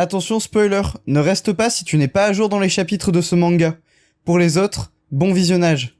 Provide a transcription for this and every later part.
Attention spoiler, ne reste pas si tu n'es pas à jour dans les chapitres de ce manga. Pour les autres, bon visionnage.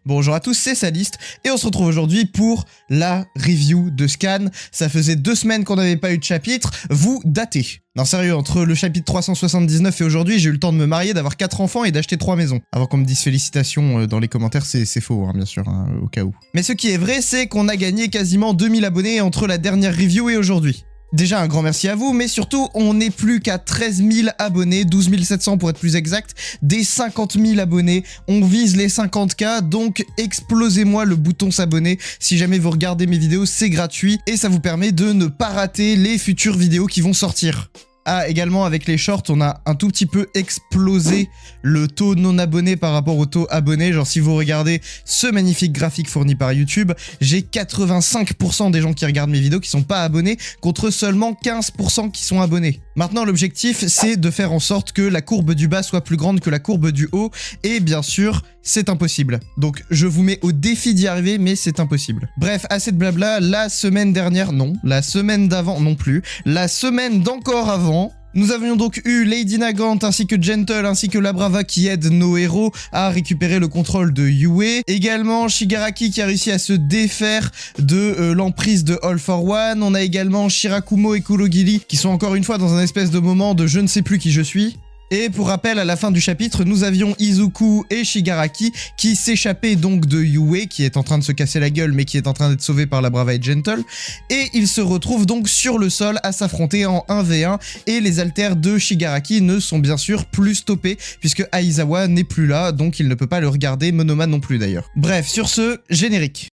Bonjour à tous, c'est Saliste, et on se retrouve aujourd'hui pour la review de Scan. Ça faisait 2 semaines qu'on n'avait pas eu de chapitre, vous datez. Non sérieux, entre le chapitre 379 et aujourd'hui, j'ai eu le temps de me marier, d'avoir 4 enfants et d'acheter 3 maisons. Avant qu'on me dise félicitations dans les commentaires, c'est faux, hein, bien sûr, hein, au cas où. Mais ce qui est vrai, c'est qu'on a gagné quasiment 2000 abonnés entre la dernière review et aujourd'hui. Déjà un grand merci à vous, mais surtout on n'est plus qu'à 13 000 abonnés, 12 700 pour être plus exact, des 50 000 abonnés, on vise les 50K, donc explosez-moi le bouton s'abonner, si jamais vous regardez mes vidéos c'est gratuit, et ça vous permet de ne pas rater les futures vidéos qui vont sortir. Ah, également avec les shorts, on a un tout petit peu explosé le taux non abonné par rapport au taux abonné. Genre si vous regardez ce magnifique graphique fourni par YouTube, j'ai 85% des gens qui regardent mes vidéos qui sont pas abonnés, contre seulement 15% qui sont abonnés. Maintenant l'objectif c'est de faire en sorte que la courbe du bas soit plus grande que la courbe du haut, et bien sûr c'est impossible. Donc je vous mets au défi d'y arriver, mais c'est impossible. Bref, assez de blabla, la semaine dernière, non. La semaine d'avant, non plus. La semaine d'encore avant, nous avions donc eu Lady Nagant ainsi que Gentle ainsi que Labrava qui aident nos héros à récupérer le contrôle de Yue. Également Shigaraki qui a réussi à se défaire de l'emprise de All for One. On a également Shirakumo et Kurogiri qui sont encore une fois dans un espèce de moment de je ne sais plus qui je suis. Et pour rappel, à la fin du chapitre, nous avions Izuku et Shigaraki qui s'échappaient donc de Yue, qui est en train de se casser la gueule mais qui est en train d'être sauvé par Labrava et Gentle, et ils se retrouvent donc sur le sol à s'affronter en 1v1, et les haltères de Shigaraki ne sont bien sûr plus stoppés, puisque Aizawa n'est plus là, donc il ne peut pas le regarder, Monoma non plus d'ailleurs. Bref, sur ce, générique.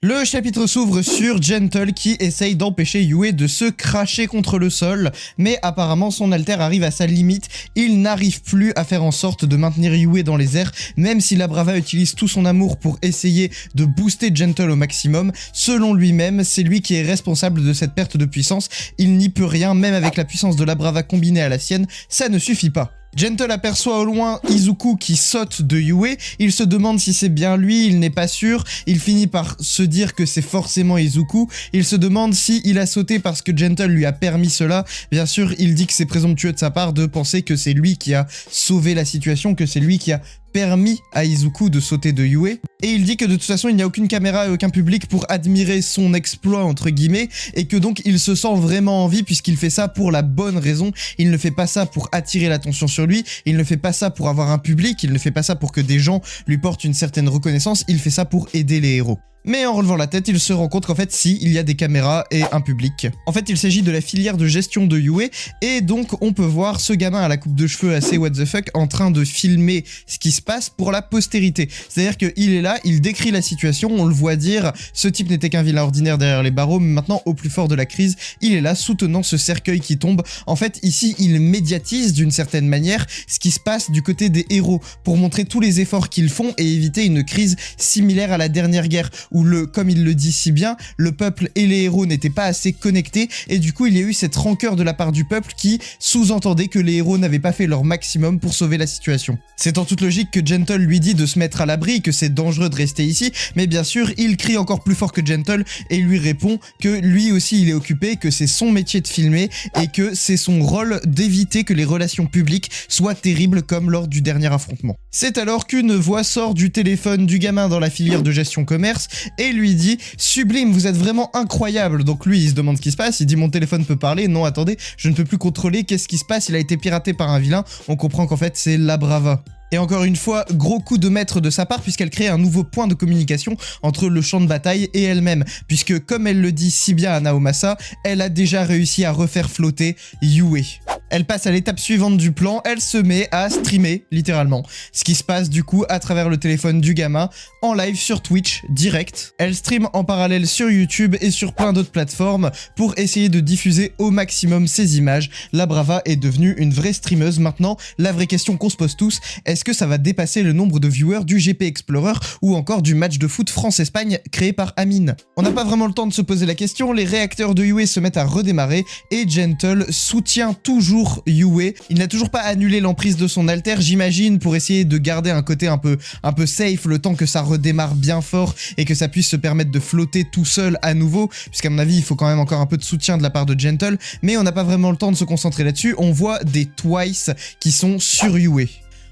Le chapitre s'ouvre sur Gentle qui essaye d'empêcher Yue de se cracher contre le sol, mais apparemment son alter arrive à sa limite, il n'arrive plus à faire en sorte de maintenir Yue dans les airs, même si Labrava utilise tout son amour pour essayer de booster Gentle au maximum. Selon lui-même, c'est lui qui est responsable de cette perte de puissance, il n'y peut rien, même avec la puissance de Labrava combinée à la sienne, ça ne suffit pas. Gentle aperçoit au loin Izuku qui saute de Yue, il se demande si c'est bien lui, il n'est pas sûr, il finit par se dire que c'est forcément Izuku, il se demande si il a sauté parce que Gentle lui a permis cela, bien sûr il dit que c'est présomptueux de sa part de penser que c'est lui qui a sauvé la situation, que c'est lui qui a permis à Izuku de sauter de Yue, et il dit que de toute façon il n'y a aucune caméra et aucun public pour admirer son exploit entre guillemets, et que donc il se sent vraiment en vie puisqu'il fait ça pour la bonne raison, il ne fait pas ça pour attirer l'attention sur lui, il ne fait pas ça pour avoir un public, il ne fait pas ça pour que des gens lui portent une certaine reconnaissance, il fait ça pour aider les héros. Mais en relevant la tête, il se rend compte qu'en fait, si, il y a des caméras et un public. En fait, il s'agit de la filière de gestion de Yue, et donc on peut voir ce gamin à la coupe de cheveux assez what the fuck en train de filmer ce qui se passe pour la postérité. C'est-à-dire qu'il est là, il décrit la situation, on le voit dire « ce type n'était qu'un vilain ordinaire derrière les barreaux, mais maintenant, au plus fort de la crise, il est là soutenant ce cercueil qui tombe ». En fait, ici, il médiatise d'une certaine manière ce qui se passe du côté des héros, pour montrer tous les efforts qu'ils font et éviter une crise similaire à la dernière guerre, où comme il le dit si bien, le peuple et les héros n'étaient pas assez connectés, et du coup il y a eu cette rancœur de la part du peuple qui sous-entendait que les héros n'avaient pas fait leur maximum pour sauver la situation. C'est en toute logique que Gentle lui dit de se mettre à l'abri, que c'est dangereux de rester ici, mais bien sûr il crie encore plus fort que Gentle et lui répond que lui aussi il est occupé, que c'est son métier de filmer et que c'est son rôle d'éviter que les relations publiques soient terribles comme lors du dernier affrontement. C'est alors qu'une voix sort du téléphone du gamin dans la filière de gestion commerce et lui dit « Sublime, vous êtes vraiment incroyable !» Donc lui, il se demande ce qui se passe, il dit « Mon téléphone peut parler, non, attendez, je ne peux plus contrôler, qu'est-ce qui se passe? Il a été piraté par un vilain. » On comprend qu'en fait, c'est Labrava. Et encore une fois, gros coup de maître de sa part puisqu'elle crée un nouveau point de communication entre le champ de bataille et elle-même, puisque comme elle le dit si bien à Naomasa, elle a déjà réussi à refaire flotter Yue. Elle passe à l'étape suivante du plan, elle se met à streamer, littéralement. Ce qui se passe du coup à travers le téléphone du gamin, en live sur Twitch, direct. Elle stream en parallèle sur YouTube et sur plein d'autres plateformes pour essayer de diffuser au maximum ses images. La Brava est devenue une vraie streameuse maintenant. La vraie question qu'on se pose tous, est-ce que ça va dépasser le nombre de viewers du GP Explorer ou encore du match de foot France-Espagne créé par Amine? On n'a pas vraiment le temps de se poser la question, les réacteurs de Yue se mettent à redémarrer et Gentle soutient toujours Yue. Il n'a toujours pas annulé l'emprise de son alter, j'imagine, pour essayer de garder un côté un peu safe le temps que ça redémarre bien fort et que ça puisse se permettre de flotter tout seul à nouveau, puisqu'à mon avis il faut quand même encore un peu de soutien de la part de Gentle, mais on n'a pas vraiment le temps de se concentrer là-dessus. On voit des Twice qui sont sur Yue.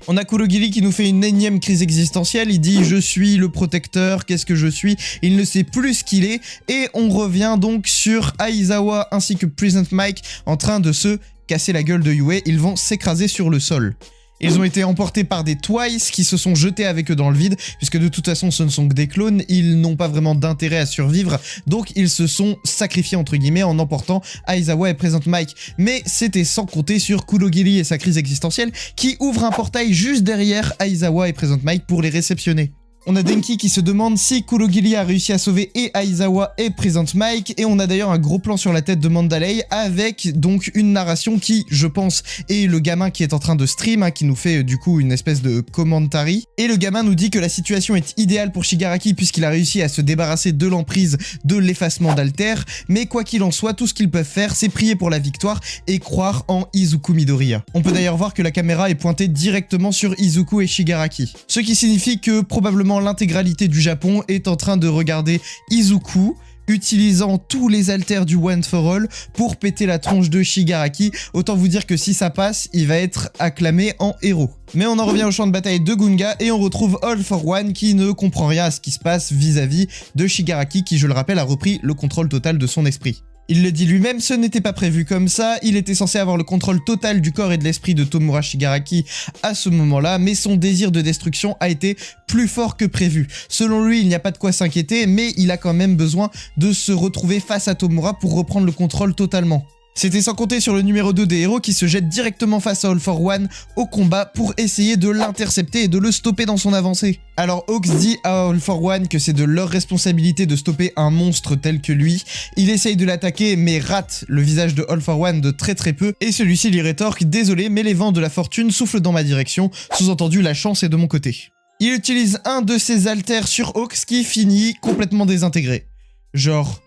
On a Kurogiri qui nous fait une énième crise existentielle, il dit « Je suis le protecteur, qu'est-ce que je suis ?» Il ne sait plus ce qu'il est, et on revient donc sur Aizawa ainsi que Present Mic en train de se casser la gueule de Yue, ils vont s'écraser sur le sol. Ils ont été emportés par des Twice qui se sont jetés avec eux dans le vide, puisque de toute façon ce ne sont que des clones, ils n'ont pas vraiment d'intérêt à survivre, donc ils se sont sacrifiés entre guillemets en emportant Aizawa et Present Mic. Mais c'était sans compter sur Kurogiri et sa crise existentielle qui ouvre un portail juste derrière Aizawa et Present Mic pour les réceptionner. On a Denki qui se demande si Kurogiri a réussi à sauver et Aizawa et Present Mic, et on a d'ailleurs un gros plan sur la tête de Mandalay avec donc une narration qui, je pense, est le gamin qui est en train de stream, hein, qui nous fait du coup une espèce de commentary. Et le gamin nous dit que la situation est idéale pour Shigaraki puisqu'il a réussi à se débarrasser de l'emprise de l'effacement d'Alter, mais quoi qu'il en soit, tout ce qu'ils peuvent faire, c'est prier pour la victoire et croire en Izuku Midoriya. On peut d'ailleurs voir que la caméra est pointée directement sur Izuku et Shigaraki, ce qui signifie que probablement l'intégralité du Japon est en train de regarder Izuku utilisant tous les alters du One for All pour péter la tronche de Shigaraki. Autant vous dire que si ça passe, il va être acclamé en héros. Mais on en revient au champ de bataille de Gunga et on retrouve All for One qui ne comprend rien à ce qui se passe vis-à-vis de Shigaraki qui, je le rappelle, a repris le contrôle total de son esprit. Il le dit lui-même, ce n'était pas prévu comme ça, il était censé avoir le contrôle total du corps et de l'esprit de Tomura Shigaraki à ce moment-là, mais son désir de destruction a été plus fort que prévu. Selon lui, il n'y a pas de quoi s'inquiéter, mais il a quand même besoin de se retrouver face à Tomura pour reprendre le contrôle totalement. C'était sans compter sur le numéro 2 des héros qui se jette directement face à All for One au combat pour essayer de l'intercepter et de le stopper dans son avancée. Alors Hawks dit à All for One que c'est de leur responsabilité de stopper un monstre tel que lui. Il essaye de l'attaquer mais rate le visage de All for One de très peu et celui-ci lui rétorque « Désolé mais les vents de la fortune soufflent dans ma direction, sous-entendu la chance est de mon côté ». Il utilise un de ses alters sur Hawks qui finit complètement désintégré. Genre,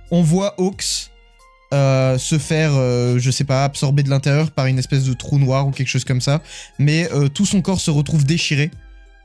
on voit Hawks se faire, je sais pas, absorber de l'intérieur par une espèce de trou noir ou quelque chose comme ça, mais tout son corps se retrouve déchiré.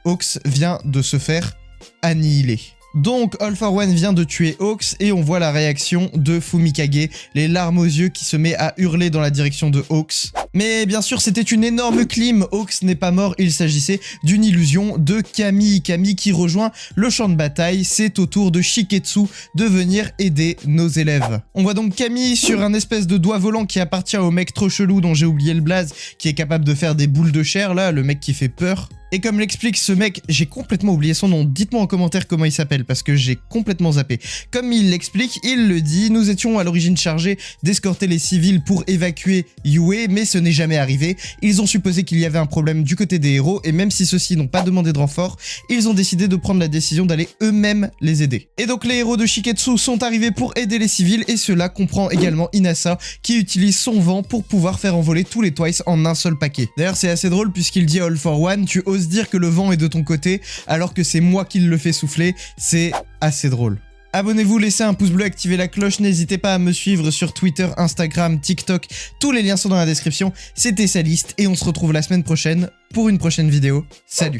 Hawks vient de se faire annihiler. Donc All for One vient de tuer Hawks et on voit la réaction de Fumikage, les larmes aux yeux qui se met à hurler dans la direction de Hawks. Mais bien sûr c'était une énorme clim, Hawks n'est pas mort, il s'agissait d'une illusion de Camille. Camille qui rejoint le champ de bataille, c'est au tour de Shiketsu de venir aider nos élèves. On voit donc Camille sur un espèce de doigt volant qui appartient au mec trop chelou dont j'ai oublié le blaze, qui est capable de faire des boules de chair là, le mec qui fait peur. Et comme l'explique ce mec, j'ai complètement oublié son nom, dites-moi en commentaire comment il s'appelle parce que j'ai complètement zappé. Comme il l'explique, il le dit, nous étions à l'origine chargés d'escorter les civils pour évacuer Yue, mais ce n'est jamais arrivé. Ils ont supposé qu'il y avait un problème du côté des héros et même si ceux-ci n'ont pas demandé de renfort, ils ont décidé de prendre la décision d'aller eux-mêmes les aider. Et donc les héros de Shiketsu sont arrivés pour aider les civils et cela comprend également Inasa qui utilise son vent pour pouvoir faire envoler tous les Twice en un seul paquet. D'ailleurs c'est assez drôle puisqu'il dit All for One, tu oses dire que le vent est de ton côté alors que c'est moi qui le fais souffler, c'est assez drôle. Abonnez-vous, laissez un pouce bleu, activez la cloche, n'hésitez pas à me suivre sur Twitter, Instagram, TikTok, tous les liens sont dans la description. C'était Saliste et on se retrouve la semaine prochaine pour une prochaine vidéo. Salut!